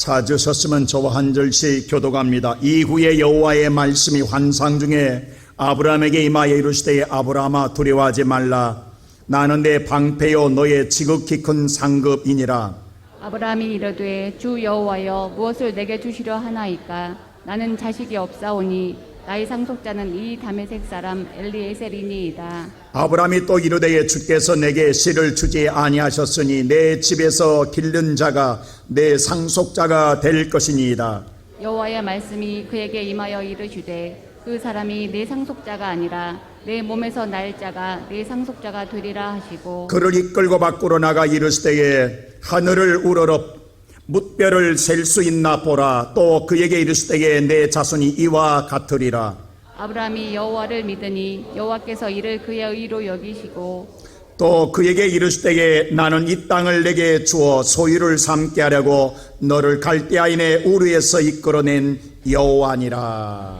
찾으셨으면 저와 한 절씩 교독합니다. 이후에 여호와의 말씀이 환상 중에 아브라함에게 임하여 이르시되 아브라함아 두려워하지 말라. 나는 내 방패요 너의 지극히 큰 상급이니라. 아브라함이 이르되 주 여호와여 무엇을 내게 주시려 하나이까. 나는 자식이 없사오니 나의 상속자는 이 다메섹 사람 엘리에셀이니이다. 아브라함이 또 이르되 주께서 내게 씨를 주지 아니하셨으니 내 집에서 기른 자가 내 상속자가 될 것이니이다. 여호와의 말씀이 그에게 임하여 이르시되 그 사람이 내 상속자가 아니라 내 몸에서 날 자가 내 상속자가 되리라 하시고 그를 이끌고 밖으로 나가 이르시되 하늘을 우러러 뭇별을 셀 수 있나 보라. 또 그에게 이르시되 내 자손이 이와 같으리라. 아브라함이 여호와를 믿으니 여호와께서 이를 그의 의로 여기시고 또 그에게 이르시되 나는 이 땅을 내게 주어 소유를 삼게 하려고 너를 갈대아인의 우르에서 이끌어낸 여호와니라.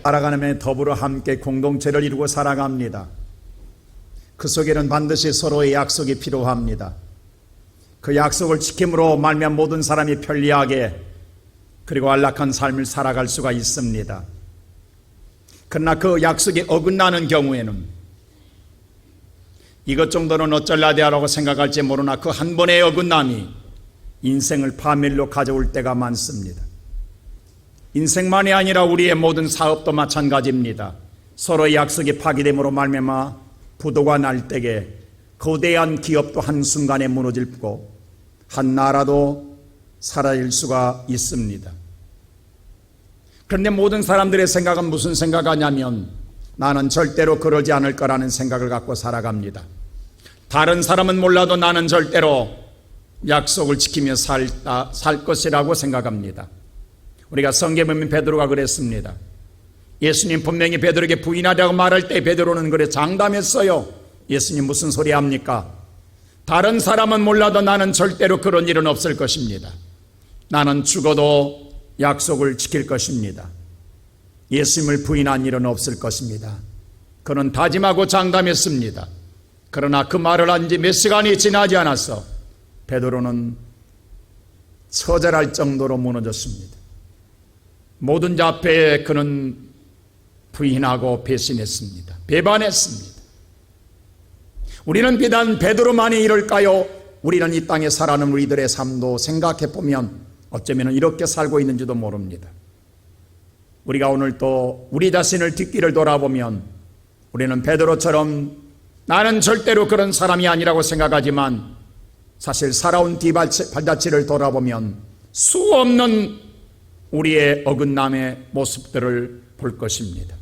살아가는 더불어 함께 공동체를 이루고 살아갑니다. 그 속에는 반드시 서로의 약속이 필요합니다. 그 약속을 지킴으로 말미암아 모든 사람이 편리하게 그리고 안락한 삶을 살아갈 수가 있습니다. 그러나 그 약속이 어긋나는 경우에는 이것 정도는 어쩔라대하라고 생각할지 모르나 그 한 번의 어긋남이 인생을 파멸로 가져올 때가 많습니다. 인생만이 아니라 우리의 모든 사업도 마찬가지입니다. 서로의 약속이 파기됨으로 말미암아 부도가 날 때에 거대한 기업도 한순간에 무너지고 한 나라도 사라질 수가 있습니다. 그런데 모든 사람들의 생각은 무슨 생각하냐면 나는 절대로 그러지 않을 거라는 생각을 갖고 살아갑니다. 다른 사람은 몰라도 나는 절대로 약속을 지키며 살 것이라고 생각합니다. 우리가 성경에 보면 베드로가 그랬습니다. 예수님 분명히 베드로에게 부인하라고 말할 때 베드로는 그래 장담했어요. 예수님 무슨 소리 합니까? 다른 사람은 몰라도 나는 절대로 그런 일은 없을 것입니다. 나는 죽어도 약속을 지킬 것입니다. 예수님을 부인한 일은 없을 것입니다. 그는 다짐하고 장담했습니다. 그러나 그 말을 한 지 몇 시간이 지나지 않았어 베드로는 처절할 정도로 무너졌습니다. 모든 자 앞에 그는 부인하고 배신했습니다. 배반했습니다. 우리는 비단 베드로만이 이럴까요? 우리는 이 땅에 살아가는 우리들의 삶도 생각해 보면 어쩌면 이렇게 살고 있는지도 모릅니다. 우리가 오늘 또 우리 자신을 뒷길을 돌아보면 우리는 베드로처럼 나는 절대로 그런 사람이 아니라고 생각하지만 사실 살아온 발자취를 돌아보면 수없는 우리의 어긋남의 모습들을 볼 것입니다.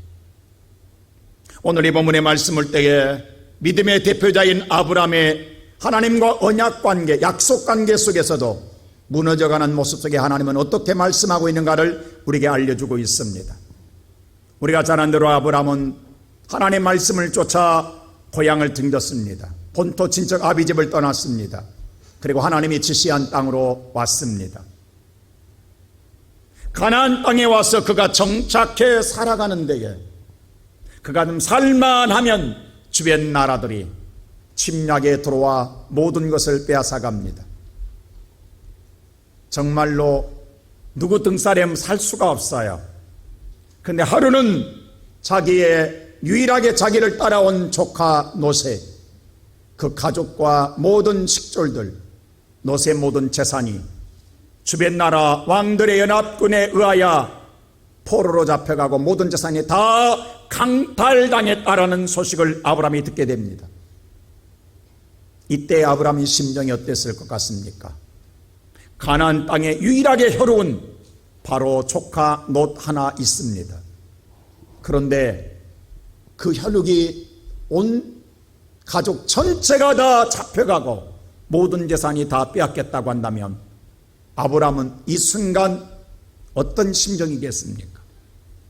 오늘 이 본문의 말씀을 때에 믿음의 대표자인 아브라함의 하나님과 언약관계, 약속관계 속에서도 무너져가는 모습 속에 하나님은 어떻게 말씀하고 있는가를 우리에게 알려주고 있습니다. 우리가 잘 아는 대로 아브라함은 하나님의 말씀을 쫓아 고향을 등졌습니다. 본토 친척 아비집을 떠났습니다. 그리고 하나님이 지시한 땅으로 왔습니다. 가나안 땅에 와서 그가 정착해 살아가는 데에 그가 좀 살만하면 주변 나라들이 침략에 들어와 모든 것을 빼앗아갑니다. 정말로 누구 등살에 살 수가 없어요. 그런데 하루는 유일하게 자기를 따라온 조카 노세, 그 가족과 모든 식졸들, 노세 모든 재산이 주변 나라 왕들의 연합군에 의하여 포로로 잡혀가고 모든 재산이 다 강탈당했다라는 소식을 아브라함이 듣게 됩니다. 이때 아브라함의 심정이 어땠을 것 같습니까? 가나안 땅에 유일하게 혈육은 바로 조카 놋 하나 있습니다. 그런데 그 혈육이 온 가족 전체가 다 잡혀가고 모든 재산이 다 빼앗겼다고 한다면 아브라함은 이 순간 어떤 심정이겠습니까?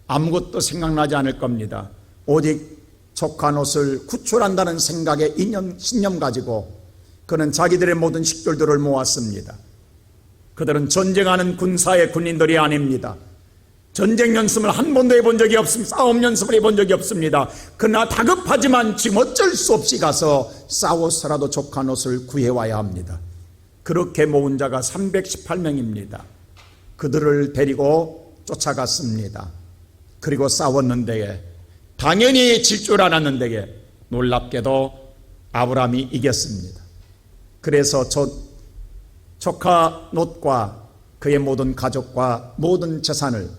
아무것도 생각나지 않을 겁니다. 오직 조카 놋을 구출한다는 생각에 신념 가지고 그는 자기들의 모든 식졸들을 모았습니다. 그들은 전쟁하는 군사의 군인들이 아닙니다. 전쟁 연습을 한 번도 해본 적이 없습니다. 싸움 연습을 해본 적이 없습니다. 그러나 다급하지만 지금 어쩔 수 없이 가서 싸워서라도 조카 놋을 구해와야 합니다. 그렇게 모은 자가 318명입니다. 그들을 데리고 쫓아갔습니다. 그리고 싸웠는데 당연히 질 줄 알았는데 놀랍게도 아브라함이 이겼습니다. 그래서 조카 롯과 그의 모든 가족과 모든 재산을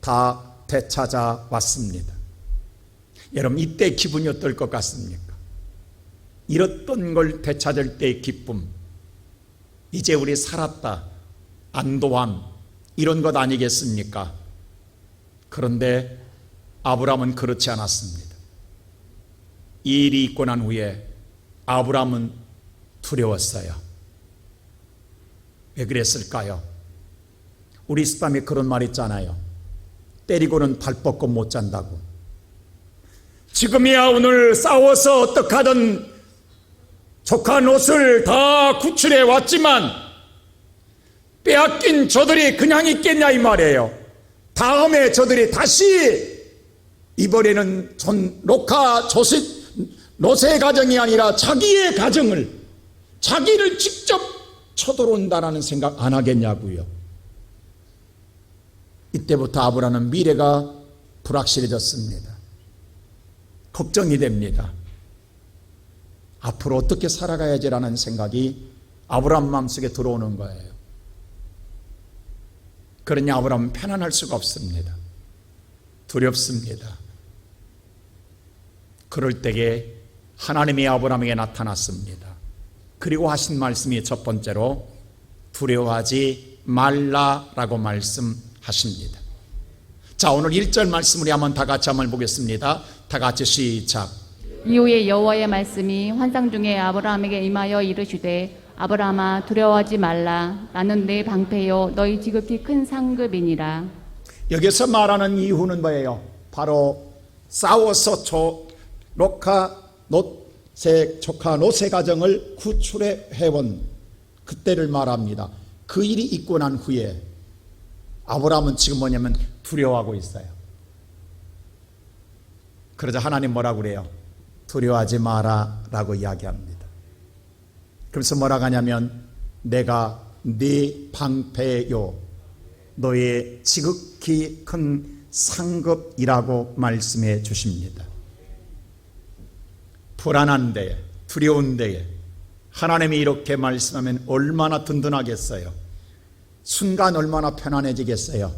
다 되찾아 왔습니다. 여러분, 이때 기분이 어떨 것 같습니까? 잃었던 걸 되찾을 때의 기쁨, 이제 우리 살았다, 안도함, 이런 것 아니겠습니까? 그런데 아브라함은 그렇지 않았습니다. 이 일이 있고 난 후에 아브라함은 두려웠어요. 왜 그랬을까요? 우리 이슬람에 그런 말 있잖아요. 때리고는 발 뻗고 못 잔다고. 지금이야 오늘 싸워서 어떡하든 조카 롯을 다 구출해 왔지만 빼앗긴 저들이 그냥 있겠냐 이 말이에요. 다음에 저들이 다시 이번에는 롯의 가정이 아니라 자기의 가정을, 자기를 직접 쳐들어온다라는 생각 안 하겠냐고요. 이때부터 아브라함은 미래가 불확실해졌습니다. 걱정이 됩니다. 앞으로 어떻게 살아가야지라는 생각이 아브라함 마음속에 들어오는 거예요. 그러니 아브라함은 편안할 수가 없습니다. 두렵습니다. 그럴 때에 하나님이 아브라함에게 나타났습니다. 그리고 하신 말씀이 첫 번째로 두려워하지 말라라고 말씀하십니다. 자, 오늘 1절 말씀 우리 한번 다 같이 한번 보겠습니다. 다 같이 시작. 이후에 여호와의 말씀이 환상 중에 아브라함에게 임하여 이르시되 아브라함아 두려워하지 말라. 나는 내 방패요 너희 지극히 큰 상급이니라. 여기서 말하는 이유는 뭐예요? 바로 싸워서 조카 롯의 가정을 구출해 해온 그때를 말합니다. 그 일이 있고 난 후에 아브라함은 지금 뭐냐면 두려워하고 있어요. 그러자 하나님 뭐라고 그래요? 두려워하지 마라 라고 이야기합니다. 그래서 뭐라고 하냐면 내가 네 방패요 너의 지극히 큰 상급이라고 말씀해 주십니다. 불안한 데에, 두려운 데에 하나님이 이렇게 말씀하면 얼마나 든든하겠어요. 순간 얼마나 편안해지겠어요.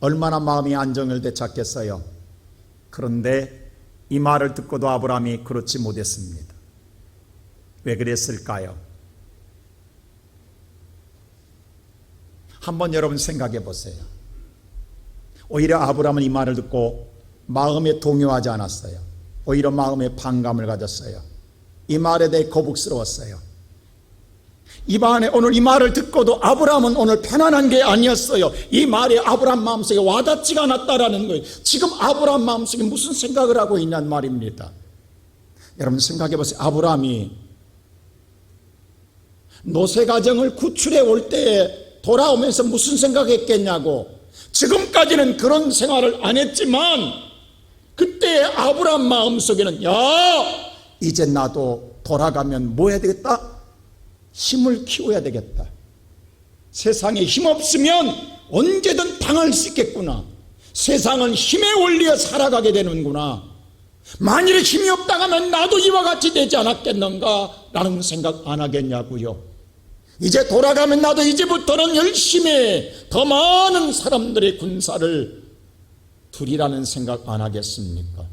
얼마나 마음이 안정을 되찾겠어요. 그런데 이 말을 듣고도 아브라함이 그렇지 못했습니다. 왜 그랬을까요? 한번 여러분 생각해 보세요. 오히려 아브라함은 이 말을 듣고 마음에 동요하지 않았어요. 오히려 마음에 반감을 가졌어요. 이 말에 대해 거북스러웠어요. 오늘 이 말을 듣고도 아브라함은 오늘 편안한 게 아니었어요. 이 말이 아브라함 마음속에 와닿지가 않았다라는 거예요. 지금 아브라함 마음속에 무슨 생각을 하고 있냔 말입니다. 여러분 생각해 보세요. 아브라함이 롯의 가정을 구출해 올 때에 돌아오면서 무슨 생각했겠냐고. 지금까지는 그런 생활을 안 했지만 그때 아브라함 마음속에는 이제 나도 돌아가면 뭐 해야 되겠다? 힘을 키워야 되겠다. 세상에 힘 없으면 언제든 당할 수 있겠구나. 세상은 힘의 원리에 살아가게 되는구나. 만일에 힘이 없다가 하면 나도 이와 같이 되지 않았겠는가 라는 생각 안 하겠냐고요. 이제 돌아가면 나도 이제부터는 열심히 더 많은 사람들의 군사를 두리라는 생각 안 하겠습니까?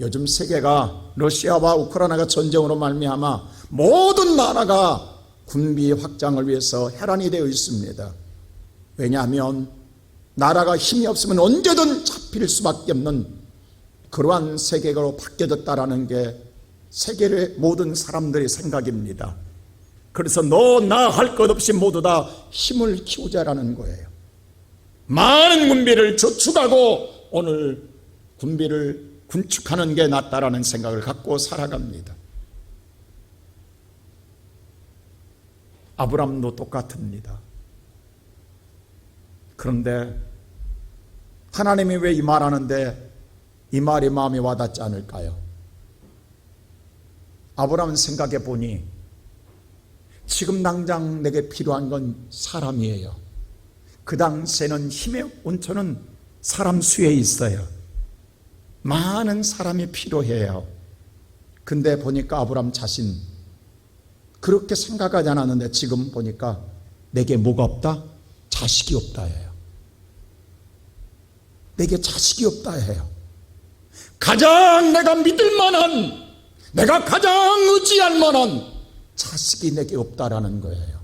요즘 세계가 러시아와 우크라이나가 전쟁으로 말미암아 모든 나라가 군비 확장을 위해서 혈안이 되어 있습니다. 왜냐하면 나라가 힘이 없으면 언제든 잡힐 수밖에 없는 그러한 세계로 바뀌어졌다라는 게 세계의 모든 사람들의 생각입니다. 그래서 너 나 할 것 없이 모두 다 힘을 키우자라는 거예요. 많은 군비를 저축하고 오늘 군비를 군축하는 게 낫다라는 생각을 갖고 살아갑니다. 아브라함도 똑같습니다. 그런데 하나님이 왜 이 말하는데 이 말이 마음에 와닿지 않을까요? 아브라함은 생각해 보니 지금 당장 내게 필요한 건 사람이에요. 그 당시에는 힘의 온천은 사람 수에 있어요. 많은 사람이 필요해요. 근데 보니까 아브라함 자신 그렇게 생각하지 않았는데 지금 보니까 내게 뭐가 없다? 자식이 없다 해요. 내게 자식이 없다 해요. 가장 내가 믿을 만한, 내가 가장 의지할 만한 자식이 내게 없다라는 거예요.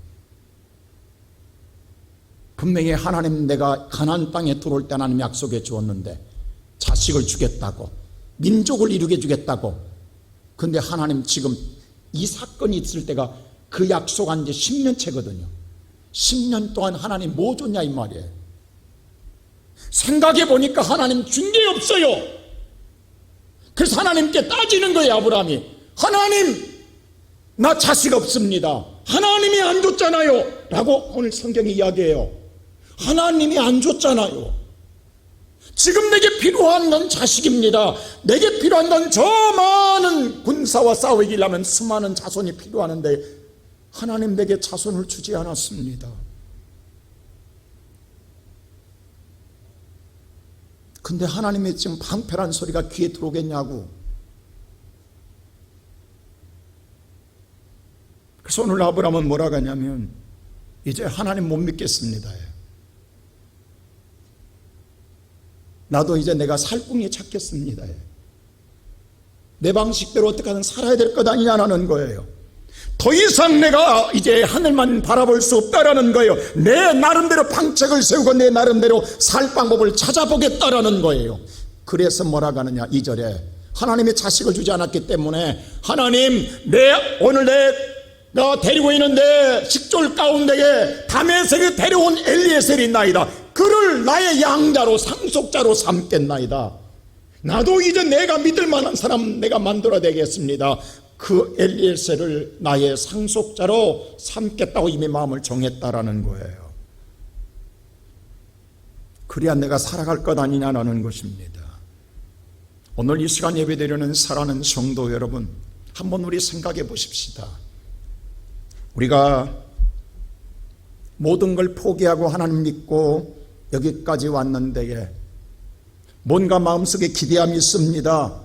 분명히 하나님, 내가 가나안 땅에 들어올 때 하나님 약속해 주었는데 자식을 주겠다고, 민족을 이루게 주겠다고. 근데 하나님 지금 이 사건이 있을 때가 그 약속한 지 10년 채거든요. 10년 동안 하나님 뭐 줬냐 이 말이에요. 생각해 보니까 하나님 준 게 없어요. 그래서 하나님께 따지는 거예요. 아브라함이, 하나님 나 자식 없습니다. 하나님이 안 줬잖아요 라고 오늘 성경이 이야기해요. 하나님이 안 줬잖아요. 지금 내게 필요한 건 자식입니다. 내게 필요한 건 저 많은 군사와 싸우기려면 수많은 자손이 필요하는데 하나님 내게 자손을 주지 않았습니다. 근데 하나님의 지금 방패란 소리가 귀에 들어오겠냐고. 그래서 오늘 아브라함은 뭐라고 하냐면 이제 하나님 못 믿겠습니다. 나도 이제 내가 살궁이 찾겠습니다. 내 방식대로 어떻게든 살아야 될 것 아니냐는 거예요. 더 이상 내가 이제 하늘만 바라볼 수 없다라는 거예요. 내 나름대로 방책을 세우고 내 나름대로 살 방법을 찾아보겠다라는 거예요. 그래서 뭐라고 하느냐, 2절에 하나님의 자식을 주지 않았기 때문에 하나님, 오늘 내가 데리고 있는데 식졸 가운데에 다메섹에 데려온 엘리에셀이 있나이다. 그를 나의 양자로 상속자로 삼겠나이다. 나도 이제 내가 믿을 만한 사람 내가 만들어야 되겠습니다. 그 엘리에셀을 나의 상속자로 삼겠다고 이미 마음을 정했다라는 거예요. 그래야 내가 살아갈 것 아니냐라는 것입니다. 오늘 이 시간 예배드리는 사랑하는 성도 여러분, 한번 우리 생각해 보십시다. 우리가 모든 걸 포기하고 하나님 믿고 여기까지 왔는데 뭔가 마음속에 기대함이 있습니다.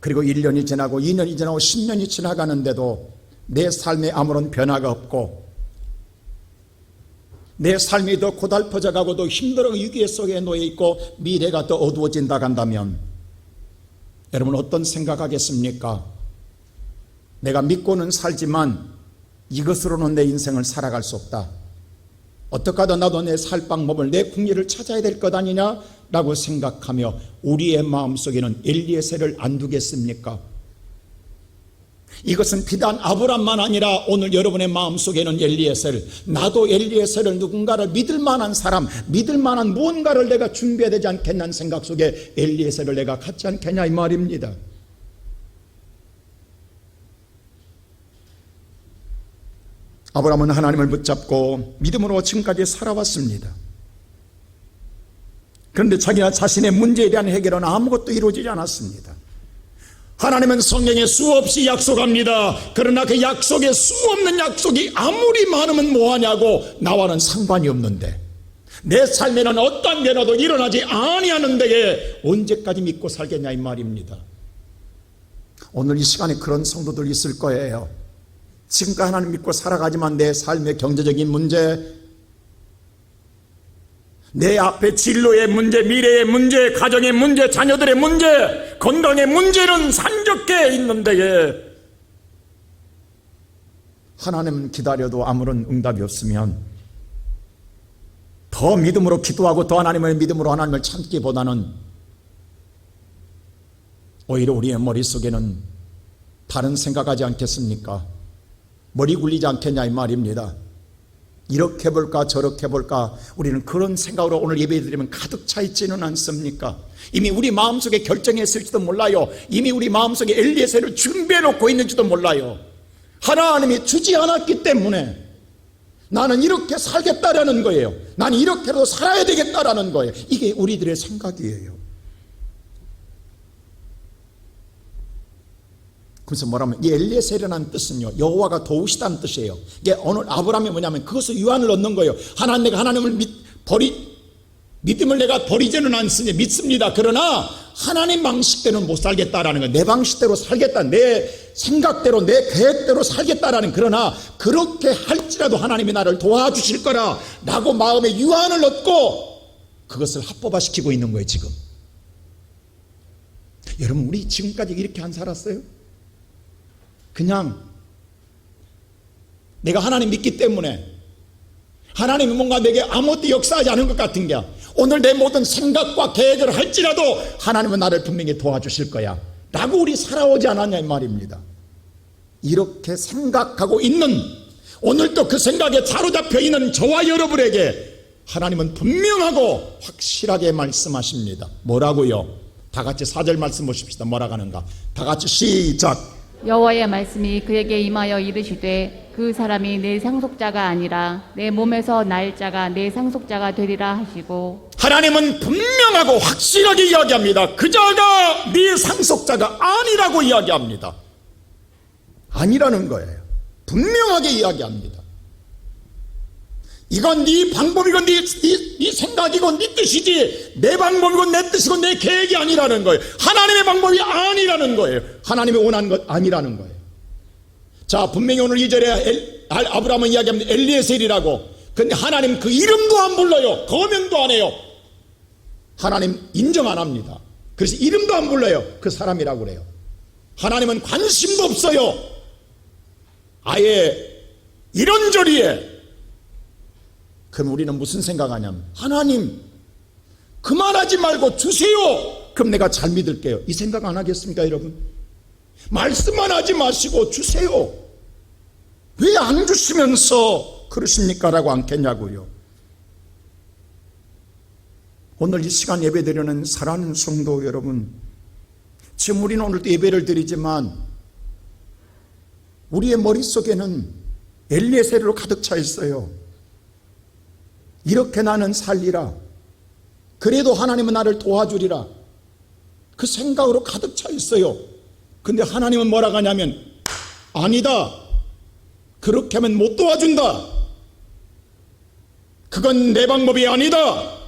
그리고 1년이 지나고 2년이 지나고 10년이 지나가는데도 내 삶에 아무런 변화가 없고 내 삶이 더 고달퍼져 가고 더 힘들어 위기 속에 놓여 있고 미래가 더 어두워진다 한다면 여러분 어떤 생각하겠습니까? 내가 믿고는 살지만 이것으로는 내 인생을 살아갈 수 없다. 어떻게 하든 나도 내 살 방법을, 내 궁리를 찾아야 될 것 아니냐라고 생각하며 우리의 마음속에는 엘리에셀을 안 두겠습니까? 이것은 비단 아브람만 아니라 오늘 여러분의 마음속에는 엘리에셀, 나도 엘리에셀을 누군가를 믿을 만한 사람, 믿을 만한 무언가를 내가 준비해야 되지 않겠냐는 생각 속에 엘리에셀을 내가 갖지 않겠냐 이 말입니다. 아브라함은 하나님을 붙잡고 믿음으로 지금까지 살아왔습니다. 그런데 자기나 자신의 문제에 대한 해결은 아무것도 이루어지지 않았습니다. 하나님은 성경에 수없이 약속합니다. 그러나 그 약속에 수없는 약속이 아무리 많으면 뭐하냐고, 나와는 상관이 없는데 내 삶에는 어떠한 변화도 일어나지 아니하는 데에 언제까지 믿고 살겠냐 이 말입니다. 오늘 이 시간에 그런 성도들 있을 거예요. 지금까지 하나님 믿고 살아가지만 내 삶의 경제적인 문제, 내 앞에 진로의 문제, 미래의 문제, 가정의 문제, 자녀들의 문제, 건강의 문제는 산적해 있는데 하나님 기다려도 아무런 응답이 없으면 더 믿음으로 기도하고 더 하나님의 믿음으로 하나님을 참기보다는 오히려 우리의 머릿속에는 다른 생각하지 않겠습니까? 머리 굴리지 않겠냐 이 말입니다. 이렇게 볼까 저렇게 볼까, 우리는 그런 생각으로 오늘 예배드리면 가득 차 있지는 않습니까? 이미 우리 마음속에 결정했을지도 몰라요. 이미 우리 마음속에 엘리에셀을 준비해 놓고 있는지도 몰라요. 하나님이 주지 않았기 때문에 나는 이렇게 살겠다라는 거예요. 나는 이렇게라도 살아야 되겠다라는 거예요. 이게 우리들의 생각이에요. 그래서 뭐라면 이 엘리에셀이라는 뜻은요, 여호와가 도우시다는 뜻이에요. 이게 오늘 아브라함이 뭐냐면 그것을 유한을 얻는 거예요. 내가 하나님을 믿음을 내가 버리지는 않으니 믿습니다. 그러나 하나님 방식대로는 못 살겠다라는 거예요. 내 방식대로 살겠다, 내 생각대로, 내 계획대로 살겠다라는, 그러나 그렇게 할지라도 하나님이 나를 도와주실 거라 라고 마음의 유한을 얻고 그것을 합법화시키고 있는 거예요 지금. 여러분, 우리 지금까지 이렇게 안 살았어요? 그냥 내가 하나님 믿기 때문에 하나님이 뭔가 내게 아무것도 역사하지 않은 것 같은 게, 오늘 내 모든 생각과 계획을 할지라도 하나님은 나를 분명히 도와주실 거야 라고 우리 살아오지 않았냐 이 말입니다. 이렇게 생각하고 있는, 오늘도 그 생각에 사로잡혀 있는 저와 여러분에게 하나님은 분명하고 확실하게 말씀하십니다. 뭐라고요? 다 같이 4절 말씀 보십시다. 뭐라고 하는가? 다 같이 시작. 여호와의 말씀이 그에게 임하여 이르시되 그 사람이 내 상속자가 아니라 내 몸에서 날 자가 내 상속자가 되리라 하시고. 하나님은 분명하고 확실하게 이야기합니다. 그 자가 네 상속자가 아니라고 이야기합니다. 아니라는 거예요. 분명하게 이야기합니다. 이건 네 방법이고 네 생각이고 네 뜻이지 내 방법이고 내 뜻이고 내 계획이 아니라는 거예요. 하나님의 방법이 아니라는 거예요. 하나님이 원하는 것 아니라는 거예요. 자, 분명히 오늘 2절에 아브라함은 이야기합니다. 엘리에셀이라고. 근데 하나님 그 이름도 안 불러요. 거명도 안 해요. 하나님 인정 안 합니다. 그래서 이름도 안 불러요. 그 사람이라고 그래요. 하나님은 관심도 없어요. 아예 이런저리에. 그럼 우리는 무슨 생각하냐면, 하나님 그만하지 말고 주세요. 그럼 내가 잘 믿을게요. 이 생각 안 하겠습니까 여러분? 말씀만 하지 마시고 주세요. 왜 안 주시면서 그러십니까? 라고 않겠냐고요. 오늘 이 시간 예배 드리는 사랑하는 성도 여러분, 지금 우리는 오늘도 예배를 드리지만 우리의 머릿속에는 엘리에셀로 가득 차 있어요. 이렇게 나는 살리라, 그래도 하나님은 나를 도와주리라, 그 생각으로 가득 차 있어요. 근데 하나님은 뭐라고 하냐면, 아니다, 그렇게 하면 못 도와준다, 그건 내 방법이 아니다,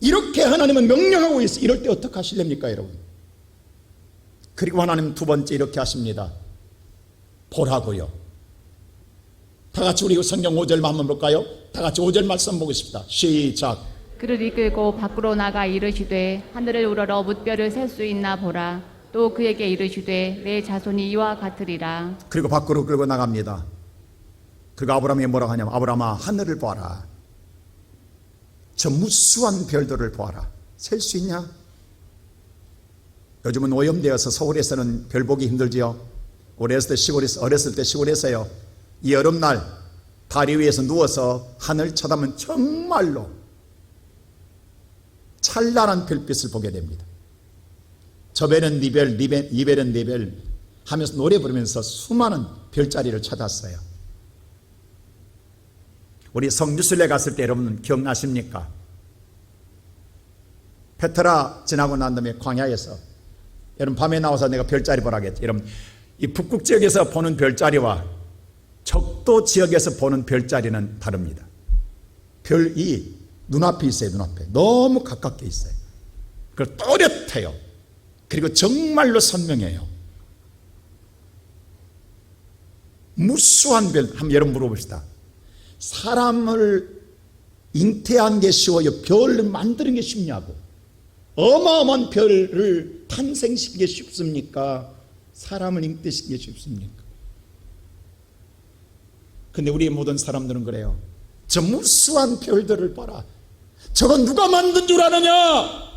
이렇게 하나님은 명령하고 있어요. 이럴 때 어떻게 하실랍니까 여러분? 그리고 하나님 두 번째 이렇게 하십니다. 보라고요. 다 같이 우리 성경 5절 한번 볼까요? 다 같이 5절 말씀 보겠습니다. 시작. 그를 이끌고 밖으로 나가 이르시되 하늘을 우러러 뭇별을 셀 수 있나 보라. 또 그에게 이르시되 내 자손이 이와 같으리라. 그리고 밖으로 끌고 나갑니다. 그리고 아브라함이 뭐라고 하냐면, 아브라함아 하늘을 보아라. 저 무수한 별들을 보아라. 셀 수 있냐? 요즘은 오염되어서 서울에서는 별 보기 힘들지요. 어렸을 때 시골에서요, 이 여름날 다리 위에서 누워서 하늘 쳐다보면 정말로 찬란한 별빛을 보게 됩니다. 저 별은 네 별, 이 별은 네 별 하면서 노래 부르면서 수많은 별자리를 찾았어요. 우리 성주순례 갔을 때 여러분 기억나십니까? 페트라 지나고 난 다음에 광야에서 여러분 밤에 나와서 내가 별자리 보라겠죠. 여러분 이 북극 지역에서 보는 별자리와 적도 지역에서 보는 별자리는 다릅니다. 별이 눈앞에 있어요. 눈앞에 너무 가깝게 있어요. 그리고 또렷해요. 그리고 정말로 선명해요. 무수한 별, 한번 여러분 물어봅시다. 사람을 잉태한 게 쉬워요? 별을 만드는 게 쉽냐고. 어마어마한 별을 탄생시키기 쉽습니까? 사람을 잉태시키기 쉽습니까? 근데 우리의 모든 사람들은 그래요. 저 무수한 별들을 봐라. 저건 누가 만든 줄 아느냐?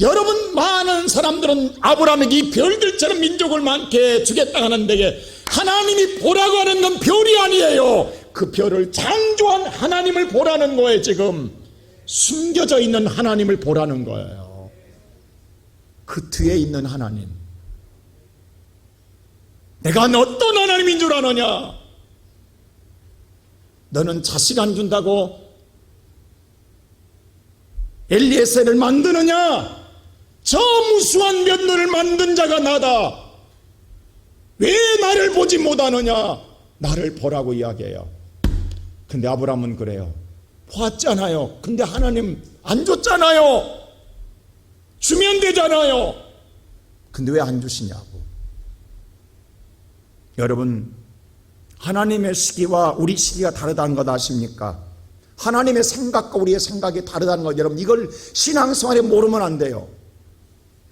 여러분, 많은 사람들은 아브라함에게 이 별들처럼 민족을 많게 주겠다 하는데, 하나님이 보라고 하는 건 별이 아니에요. 그 별을 창조한 하나님을 보라는 거예요. 지금 숨겨져 있는 하나님을 보라는 거예요. 그 뒤에 있는 하나님. 내가 어떤 하나님인 줄 아느냐? 너는 자식 안 준다고 엘리에셀을 만드느냐? 저 무수한 면들을 만든 자가 나다. 왜 나를 보지 못하느냐? 나를 보라고 이야기해요. 근데 아브라함은 그래요. 보았잖아요. 근데 하나님 안 줬잖아요. 주면 되잖아요. 근데 왜 안 주시냐고. 여러분, 하나님의 시기와 우리 시기가 다르다는 것 아십니까? 하나님의 생각과 우리의 생각이 다르다는 것, 여러분, 이걸 신앙생활에 모르면 안 돼요.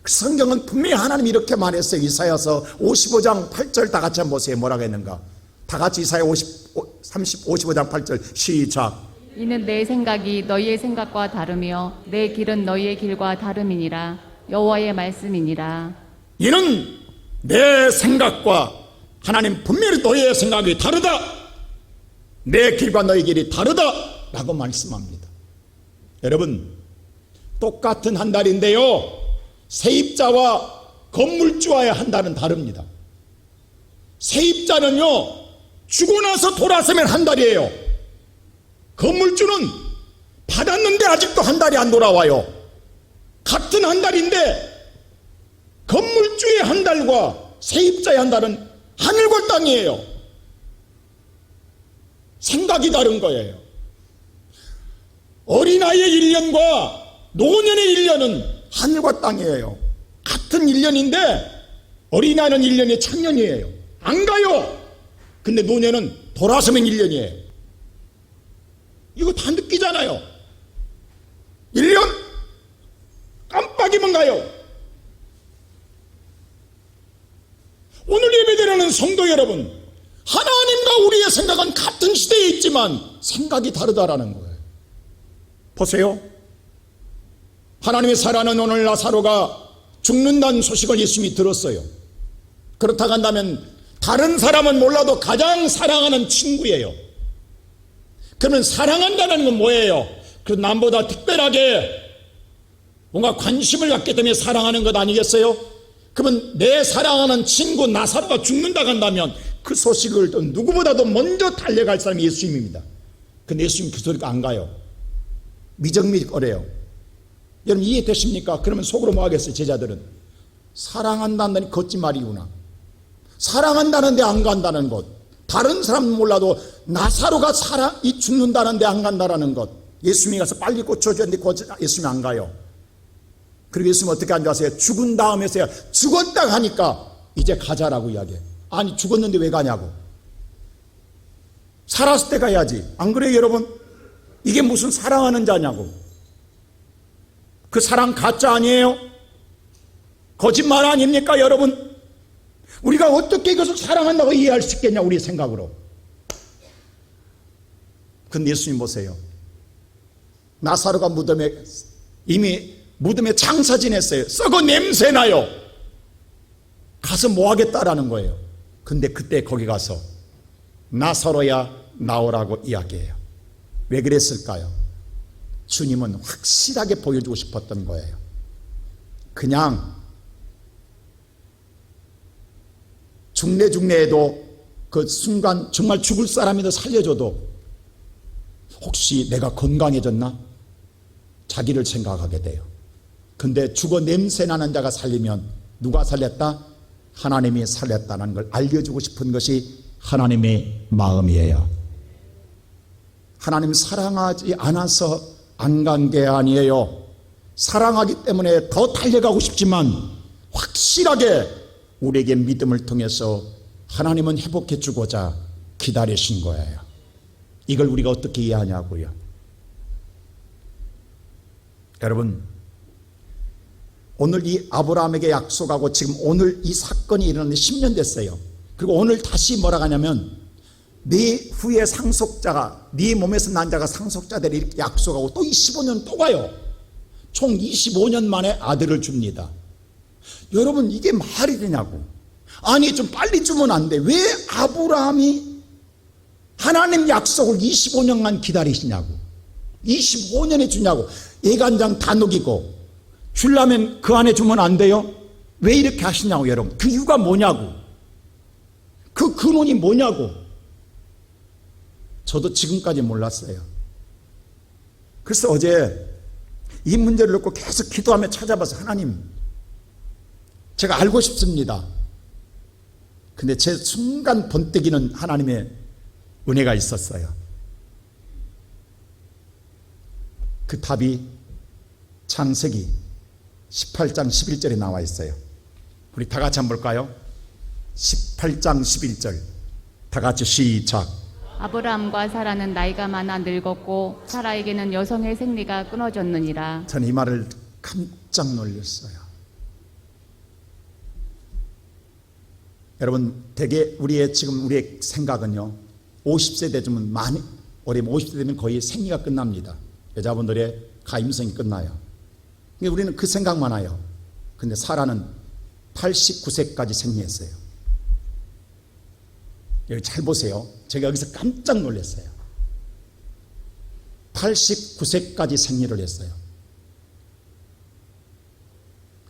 성경은 분명히 하나님이 이렇게 말했어요. 이사야서 55장 8절 다 같이 한번 보세요. 뭐라고 했는가? 다 같이 이사야 55장 8절 시작. 이는 내 생각이 너희의 생각과 다르며 내 길은 너희의 길과 다름이니라. 여호와의 말씀이니라. 이는 내 생각과, 하나님 분명히 너희의 생각이 다르다. 내 길과 너희 길이 다르다 라고 말씀합니다. 여러분, 똑같은 한 달인데요, 세입자와 건물주와의 한 달은 다릅니다. 세입자는요, 주고 나서 돌아서면 한 달이에요. 건물주는 받았는데 아직도 한 달이 안 돌아와요. 같은 한 달인데 건물주의 한 달과 세입자의 한 달은 하늘과 땅이에요. 생각이 다른 거예요. 어린아이의 1년과 노년의 1년은 하늘과 땅이에요. 같은 1년인데 어린아이는 1년이 1000년이에요. 안 가요. 근데 노년은 돌아서면 1년이에요. 이거 다 느끼잖아요. 1년 깜빡이면 가요. 오늘 예배드리는 성도 여러분, 하나님과 우리의 생각은 같은 시대에 있지만 생각이 다르다라는 거예요. 보세요. 하나님의 사랑하는 오늘 나사로가 죽는다는 소식을 예수님이 들었어요. 그렇다고 한다면 다른 사람은 몰라도 가장 사랑하는 친구예요. 그러면 사랑한다는 건 뭐예요? 그 남보다 특별하게 뭔가 관심을 갖기 때문에 사랑하는 것 아니겠어요? 그러면 내 사랑하는 친구 나사로가 죽는다고 한다면 그 소식을 또 누구보다도 먼저 달려갈 사람이 예수님입니다. 근데 예수님 그 소리가 안 가요. 미적미적거려요. 여러분 이해되십니까? 그러면 속으로 뭐 하겠어요? 제자들은 사랑한다는 거짓말이구나. 사랑한다는데 안 간다는 것, 다른 사람은 몰라도 나사로가 이 죽는다는데 안 간다라는 것, 예수님이 가서 빨리 고쳐줘야 되는데 예수님이 안 가요. 그리고 예수님은 어떻게 안 가세요? 죽은 다음에서야 죽었다 하니까 이제 가자라고 이야기해요. 아니 죽었는데 왜 가냐고. 살았을 때 가야지. 안 그래요 여러분? 이게 무슨 사랑하는 자냐고. 그 사랑 가짜 아니에요? 거짓말 아닙니까 여러분? 우리가 어떻게 이것을 사랑한다고 이해할 수 있겠냐 우리의 생각으로. 근데 예수님 보세요. 나사로가 이미 무덤에 장사 지냈어요. 썩어 냄새나요. 가서 뭐 하겠다라는 거예요. 근데 그때 거기 가서 나사로야 나오라고 이야기해요. 왜 그랬을까요? 주님은 확실하게 보여주고 싶었던 거예요. 그냥 중내에도 그 순간 정말 죽을 사람이도 살려줘도 혹시 내가 건강해졌나? 자기를 생각하게 돼요. 근데 죽어 냄새나는 자가 살리면 누가 살렸다? 하나님이 살렸다는 걸 알려주고 싶은 것이 하나님의 마음이에요. 하나님 사랑하지 않아서 안 간 게 아니에요. 사랑하기 때문에 더 달려가고 싶지만 확실하게 우리에게 믿음을 통해서 하나님은 회복해 주고자 기다리신 거예요. 이걸 우리가 어떻게 이해하냐고요. 여러분, 오늘 이 아브라함에게 약속하고 지금 오늘 이 사건이 일어났는데 10년 됐어요. 그리고 오늘 다시 뭐라고 하냐면 네 후에 상속자가, 네 몸에서 난 자가 상속자 되리 이렇게 약속하고 또 25년 또 가요. 총 25년 만에 아들을 줍니다. 여러분 이게 말이 되냐고. 아니 좀 빨리 주면 안 돼. 왜 아브라함이 하나님 약속을 25년간 기다리시냐고. 25년에 주냐고. 예간장 다 녹이고 주려면 그 안에 주면 안 돼요? 왜 이렇게 하시냐고. 여러분 그 이유가 뭐냐고. 그 근원이 뭐냐고. 저도 지금까지 몰랐어요. 그래서 어제 이 문제를 놓고 계속 기도하며 찾아봐서 하나님 제가 알고 싶습니다. 근데 제 순간 번뜩이는 하나님의 은혜가 있었어요. 그 답이 창세기 18장 11절에 나와 있어요. 우리 다 같이 한번 볼까요? 18장 11절 다 같이 시작. 아브라함과 사라는 나이가 많아 늙었고 사라에게는 여성의 생리가 끊어졌느니라. 저는 이 말을 깜짝 놀랐어요. 여러분, 대개 우리의 생각은요, 50세 되면 많이, 올해면 50세 되면 거의 생리가 끝납니다. 여자분들의 가임성이 끝나요. 근데 우리는 그 생각만 해요. 근데 사라는 89세까지 생리했어요. 여기 잘 보세요. 제가 여기서 깜짝 놀랐어요. 89세까지 생리를 했어요.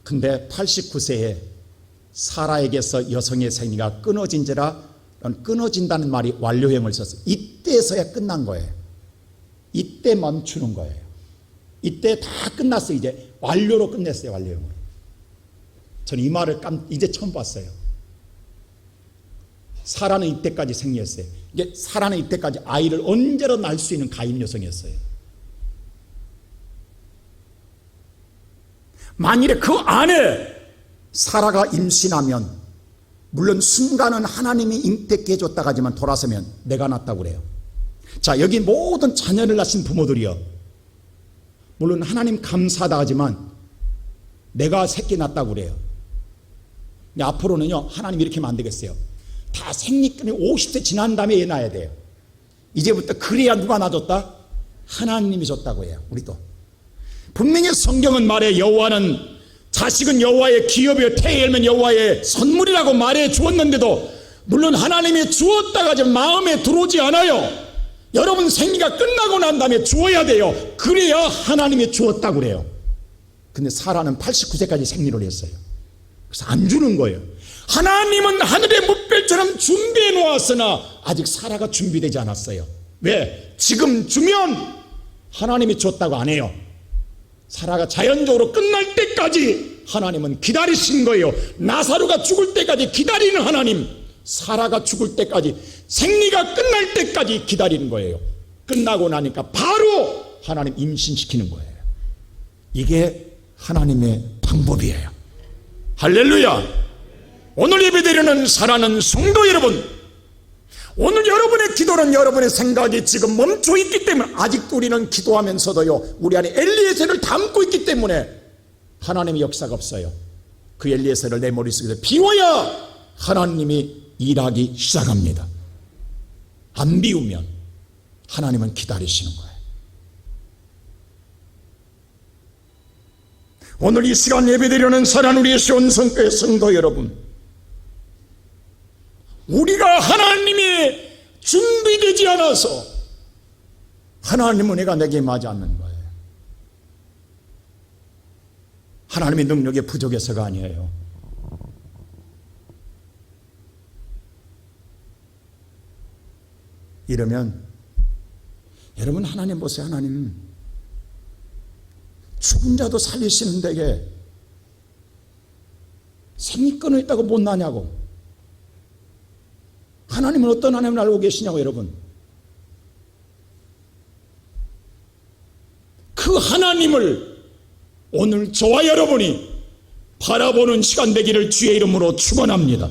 근데 89세에 사라에게서 여성의 생리가 끊어진지라, 끊어진다는 말이 완료형을 썼어요. 이때서야 끝난 거예요. 이때 멈추는 거예요. 이때 다 끝났어요. 이제 완료로 끝냈어요. 완료형으로. 저는 이 말을 이제 처음 봤어요. 사라는 이때까지 생리했어요. 이게 사라는 이때까지 아이를 언제나 낳을 수 있는 가임 여성이었어요. 만일에 그 안에 사라가 임신하면, 물론 순간은 하나님이 잉태케 해줬다고 하지만 돌아서면 내가 낳았다고 그래요. 자, 여기 모든 자녀를 낳으신 부모들이요, 물론 하나님 감사하다 하지만 내가 새끼 낳았다고 그래요. 근데 앞으로는요, 하나님 이렇게 하면 안 되겠어요. 다 생리권이 50세 지난 다음에 애 낳아야 돼요. 이제부터 그래야 누가 낳아줬다? 하나님이 줬다고 해요. 우리도 분명히 성경은 말해, 여호와는 자식은 여호와의 기업이요 태에 열면 여호와의 선물이라고 말해 주었는데도, 물론 하나님이 주었다가 좀 마음에 들어오지 않아요. 여러분 생리가 끝나고 난 다음에 주어야 돼요. 그래야 하나님이 주었다고 그래요. 근데 사라는 89세까지 생리를 했어요. 그래서 안 주는 거예요. 하나님은 하늘의 뭇별처럼 준비해 놓았으나 아직 사라가 준비되지 않았어요. 왜? 지금 주면 하나님이 줬다고 안 해요. 사라가 자연적으로 끝날 때까지 하나님은 기다리신 거예요. 나사로가 죽을 때까지 기다리는 하나님, 사라가 죽을 때까지, 생리가 끝날 때까지 기다리는 거예요. 끝나고 나니까 바로 하나님 임신시키는 거예요. 이게 하나님의 방법이에요. 할렐루야. 오늘 예배드리는 사랑하는 성도 여러분, 오늘 여러분의 기도는, 여러분의 생각이 지금 멈춰 있기 때문에, 아직도 우리는 기도하면서도요, 우리 안에 엘리에셀을 담고 있기 때문에 하나님의 역사가 없어요. 그 엘리에셀을 내 머릿속에서 비워야 하나님이 일하기 시작합니다. 안 비우면 하나님은 기다리시는 거예요. 오늘 이 시간 예배드리는 사랑하는 우리의 시온성교회 성도 여러분, 우리가 하나님이 준비되지 않아서 하나님은 내가 내게 임하지 않는 거예요. 하나님의 능력이 부족해서가 아니에요. 이러면 여러분, 하나님 보세요. 하나님 죽은 자도 살리시는 데에 생리권을 있다고 못 나냐고. 하나님은 어떤 하나님을 알고 계시냐고. 여러분, 그 하나님을 오늘 저와 여러분이 바라보는 시간 되기를 주의 이름으로 축원합니다.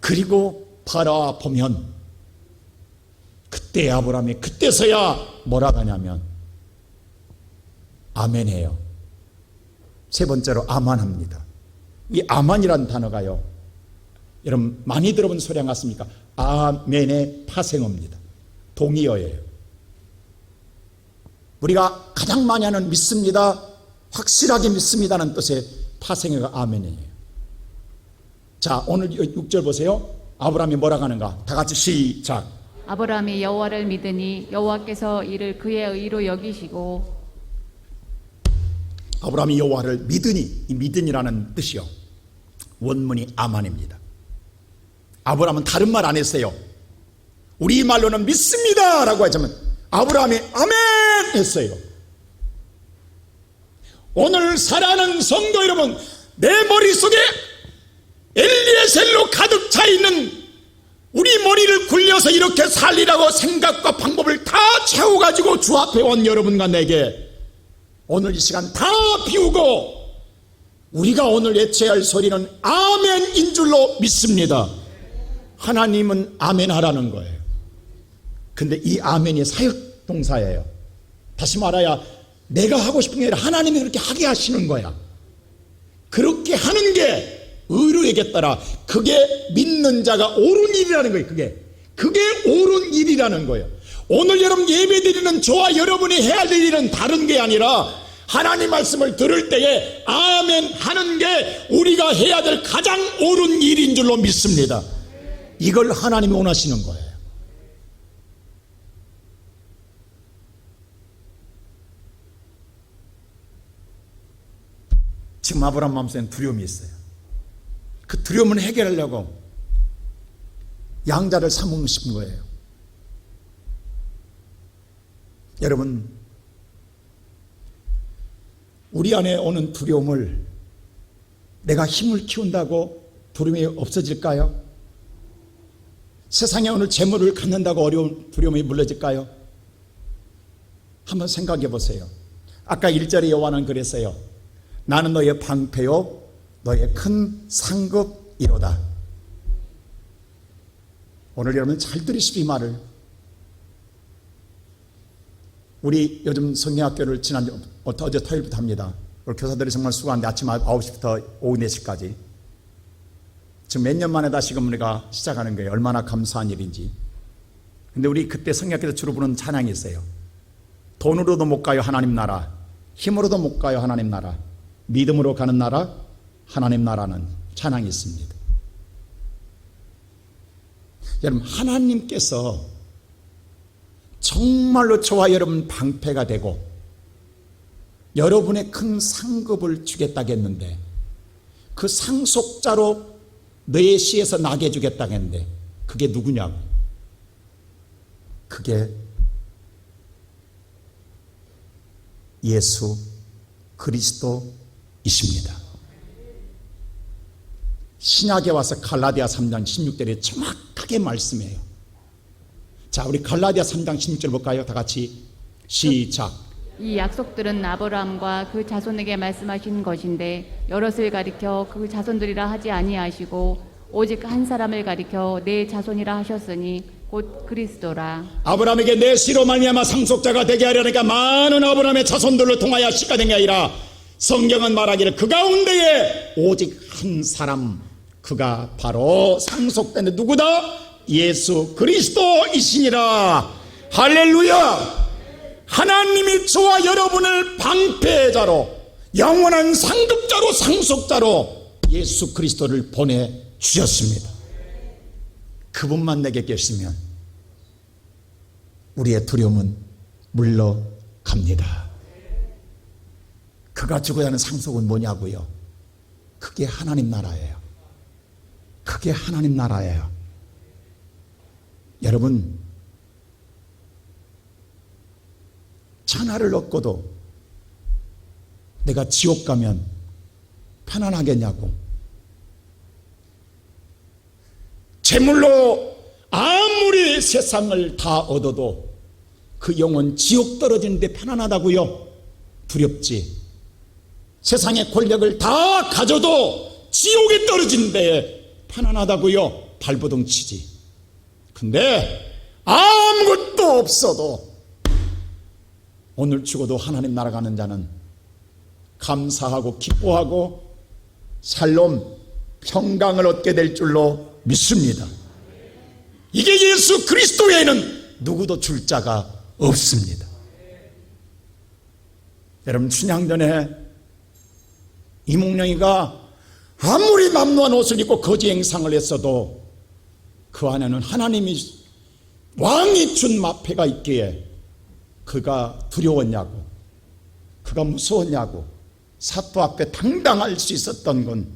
그리고 바라보면 그때 아브라함이 그때서야 뭐라 하냐면 아멘해요. 세 번째로 아만합니다. 이 아만이라는 단어가요, 여러분 많이 들어본 소리 안 같습니까? 아멘의 파생어입니다. 동의어예요. 우리가 가장 많이 하는 믿습니다, 확실하게 믿습니다는 뜻의 파생어가 아멘이에요. 자, 오늘 6절 보세요. 아브라함이 뭐라고 하는가? 다 같이 시작. 아브라함이 여호와를 믿으니 여호와께서 이를 그의 의로 여기시고. 아브라함이 여호와를 믿으니, 이 믿으니라는 뜻이요, 원문이 아만입니다. 아브라함은 다른 말 안 했어요. 우리 말로는 믿습니다 라고 하지만 아브라함이 아멘 했어요. 오늘 사랑하는 성도 여러분, 내 머릿속에 엘리에셀로 가득 차 있는, 우리 머리를 굴려서 이렇게 살리라고 생각과 방법을 다 채워가지고 주 앞에 온 여러분과 내게 오늘 이 시간 다 비우고 우리가 오늘 외쳐야 할 소리는 아멘인 줄로 믿습니다. 하나님은 아멘 하라는 거예요. 근데 이 아멘이 사역동사예요. 다시 말해야 내가 하고 싶은 게 아니라 하나님이 그렇게 하게 하시는 거야. 그렇게 하는 게 의로에게 따라 그게 믿는 자가 옳은 일이라는 거예요. 그게 옳은 일이라는 거예요. 오늘 여러분 예배드리는 저와 여러분이 해야 될 일은 다른 게 아니라 하나님 말씀을 들을 때에 아멘 하는 게 우리가 해야 될 가장 옳은 일인 줄로 믿습니다. 이걸 하나님이 원하시는 거예요. 지금 아브라함 마음속에는 두려움이 있어요. 그 두려움을 해결하려고 양자를 삼고 싶은 거예요. 여러분, 우리 안에 오는 두려움을 내가 힘을 키운다고 두려움이 없어질까요? 세상에 오늘 재물을 갖는다고 어려운 두려움이 물러질까요? 한번 생각해 보세요. 아까 1절에 요한은 그랬어요. 나는 너의 방패요 너의 큰 상급이로다. 오늘 여러분 잘 들으시오 이 말을. 우리 요즘 성경학교를 어제 토요일부터 합니다. 우리 교사들이 정말 수고하는데 아침 9시부터 오후 4시까지 지금 몇 년 만에 다시금 우리가 시작하는 거예요. 얼마나 감사한 일인지. 근데 우리 그때 성경학교에서 주로 부르는 찬양이 있어요. 돈으로도 못 가요 하나님 나라, 힘으로도 못 가요 하나님 나라, 믿음으로 가는 나라 하나님 나라는 찬양이 있습니다. 여러분, 하나님께서 정말로 저와 여러분 방패가 되고 여러분의 큰 상급을 주겠다겠는데 그 상속자로 너의 시에서 나게 해주겠다겠는데 그게 누구냐고. 그게 예수 그리스도이십니다. 신약에 와서 갈라디아 3장 16절에 정확하게 말씀해요. 자, 우리 갈라디아 3장 16절 볼까요? 다 같이 시작. 이 약속들은 아브라함과 그 자손에게 말씀하신 것인데 여럿을 가리켜 그 자손들이라 하지 아니하시고 오직 한 사람을 가리켜 내 자손이라 하셨으니 곧 그리스도라. 아브라함에게 내 씨로 말미암아 상속자가 되게 하려니까 많은 아브라함의 자손들로 통하여 씨가 된 게 아니라 성경은 말하기를 그 가운데에 오직 한 사람, 그가 바로 상속된 누구다? 예수 그리스도이시니라. 할렐루야. 하나님이 저와 여러분을 방패자로 영원한 상급자로 상속자로 예수 그리스도를 보내주셨습니다. 그분만 내게 계시면 우리의 두려움은 물러갑니다. 그가 주고자 하는 상속은 뭐냐고요? 그게 하나님 나라예요. 그게 하나님 나라예요. 여러분, 천하를 얻고도 내가 지옥 가면 편안하겠냐고. 재물로 아무리 세상을 다 얻어도 그 영혼 지옥 떨어지는데 편안하다고요? 두렵지. 세상의 권력을 다 가져도 지옥에 떨어지는데 편안하다고요? 발버둥 치지. 근데 아무것도 없어도 오늘 죽어도 하나님 날아가는 자는 감사하고 기뻐하고 살롬 평강을 얻게 될 줄로 믿습니다. 이게 예수 그리스도 외에는 누구도 줄 자가 없습니다. 여러분, 춘향 전에 이몽룡이가 아무리 남루한 옷을 입고 거지 행상을 했어도 그 안에는 하나님이 왕이 준 마패가 있기에 그가 두려웠냐고, 그가 무서웠냐고. 사또 앞에 당당할 수 있었던 건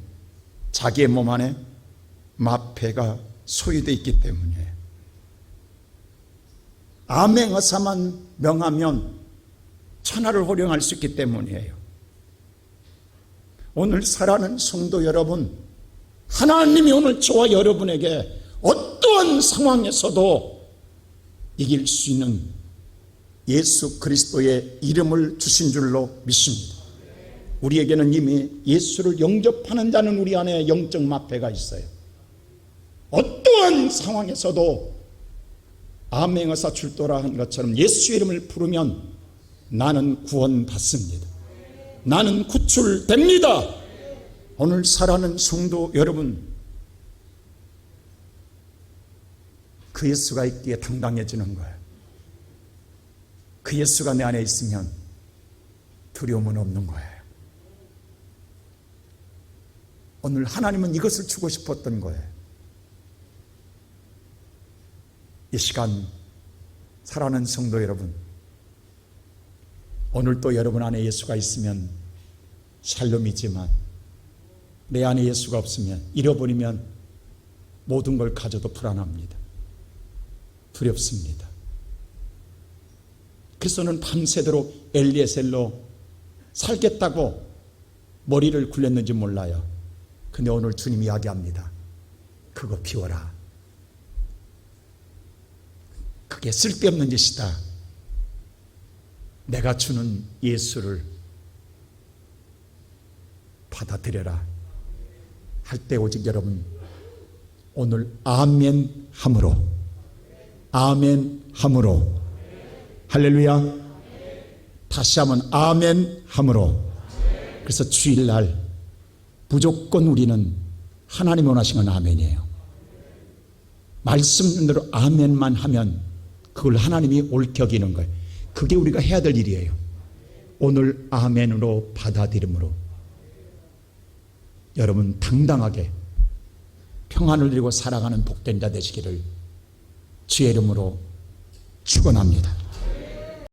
자기의 몸 안에 마패가 소유되어 있기 때문이에요. 암행어사만 명하면 천하를 호령할 수 있기 때문이에요. 오늘 사랑하는 성도 여러분, 하나님이 오늘 저와 여러분에게 어떠한 상황에서도 이길 수 있는 예수 그리스도의 이름을 주신 줄로 믿습니다. 우리에게는 이미 예수를 영접하는 자는 우리 안에 영적 마패가 있어요. 어떠한 상황에서도 아멘에서 출도라 한 것처럼 예수의 이름을 부르면 나는 구원받습니다. 나는 구출됩니다. 오늘 사랑하는 성도 여러분, 그 예수가 있기에 당당해지는 거예요. 그 예수가 내 안에 있으면 두려움은 없는 거예요. 오늘 하나님은 이것을 주고 싶었던 거예요. 이 시간 사랑하는 성도 여러분, 오늘도 여러분 안에 예수가 있으면 샬롬이지만 내 안에 예수가 없으면, 잃어버리면 모든 걸 가져도 불안합니다. 두렵습니다. 그래서는 밤새도록 엘리에셀로 살겠다고 머리를 굴렸는지 몰라요. 근데 오늘 주님이 이야기합니다. 그거 비워라. 그게 쓸데없는 짓이다. 내가 주는 예수를 받아들여라 할 때 오직 여러분 오늘 아멘 함으로, 아멘 함으로, 할렐루야, 다시 한번 아멘 함으로. 그래서 주일날 무조건 우리는 하나님이 원하시는 건 아멘이에요. 말씀대로 아멘만 하면 그걸 하나님이 옳게 여기는 거예요. 그게 우리가 해야 될 일이에요. 오늘 아멘으로 받아들임으로 여러분 당당하게 평안을 누리고 살아가는 복된 자 되시기를 주의 이름으로 축원합니다.